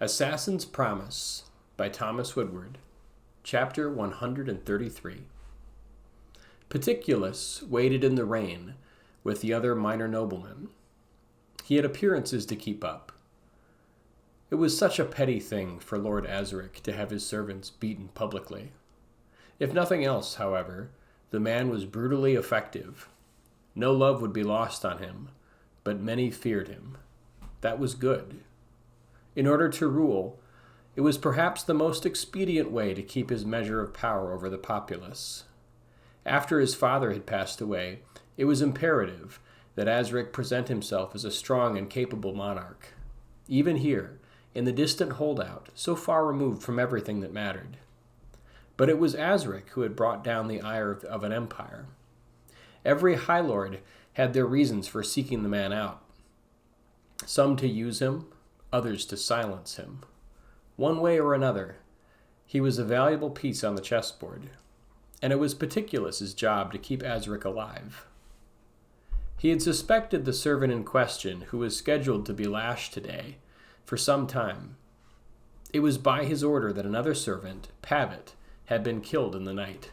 Assassin's Promise by Thomas Woodward, Chapter 133. Peticulus waited in the rain with the other minor noblemen. He had appearances to keep up. It was such a petty thing for Lord Azaric to have his servants beaten publicly. If nothing else, however, the man was brutally effective. No love would be lost on him, but many feared him. That was good. In order to rule, it was perhaps the most expedient way to keep his measure of power over the populace. After his father had passed away, it was imperative that Azaric present himself as a strong and capable monarch. Even here, in the distant holdout, so far removed from everything that mattered. But it was Azaric who had brought down the ire of an empire. Every high lord had their reasons for seeking the man out. Some to use him, others to silence him. One way or another, he was a valuable piece on the chessboard, and it was Peticulus's job to keep Azaric alive. He had suspected the servant in question, who was scheduled to be lashed today, for some time. It was by his order that another servant, Pavitt, had been killed in the night.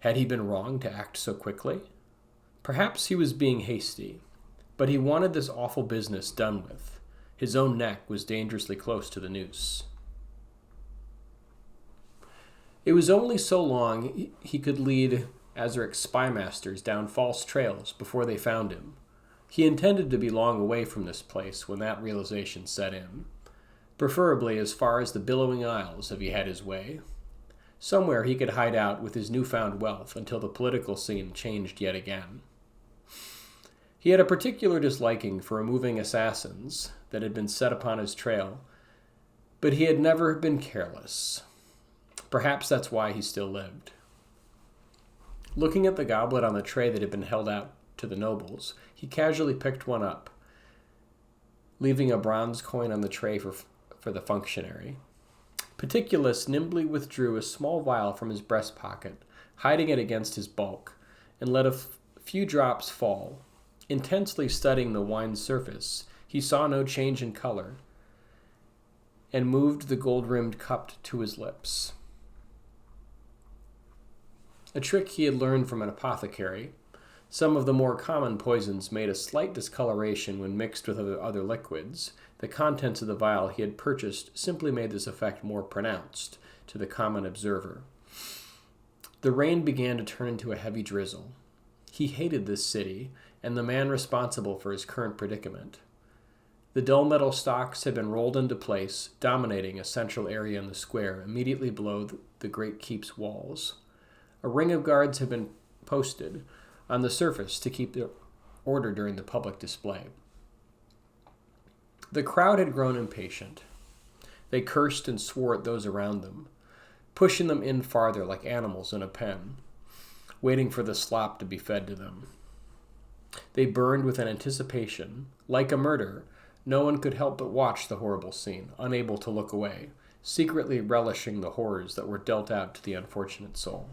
Had he been wrong to act so quickly? Perhaps he was being hasty, but he wanted this awful business done with. His own neck was dangerously close to the noose. It was only so long he could lead Azaric's spy masters down false trails before they found him. He intended to be long away from this place when that realization set in, preferably as far as the billowing isles if he had his way. Somewhere he could hide out with his newfound wealth until the political scene changed yet again. He had a particular disliking for removing assassins that had been set upon his trail, but he had never been careless. Perhaps that's why he still lived. Looking at the goblet on the tray that had been held out to the nobles, he casually picked one up, leaving a bronze coin on the tray for the functionary. Peticulus nimbly withdrew a small vial from his breast pocket, hiding it against his bulk, and let a few drops fall. Intensely studying the wine's surface, he saw no change in color, and moved the gold-rimmed cup to his lips. A trick he had learned from an apothecary. Some of the more common poisons made a slight discoloration when mixed with other liquids. The contents of the vial he had purchased simply made this effect more pronounced to the common observer. The rain began to turn into a heavy drizzle. He hated this city and the man responsible for his current predicament. The dull metal stocks had been rolled into place, dominating a central area in the square immediately below the great keep's walls. A ring of guards had been posted on the surface to keep order during the public display. The crowd had grown impatient. They cursed and swore at those around them, pushing them in farther like animals in a pen, waiting for the slop to be fed to them. They burned with an anticipation. Like a murder, no one could help but watch the horrible scene, unable to look away, secretly relishing the horrors that were dealt out to the unfortunate soul.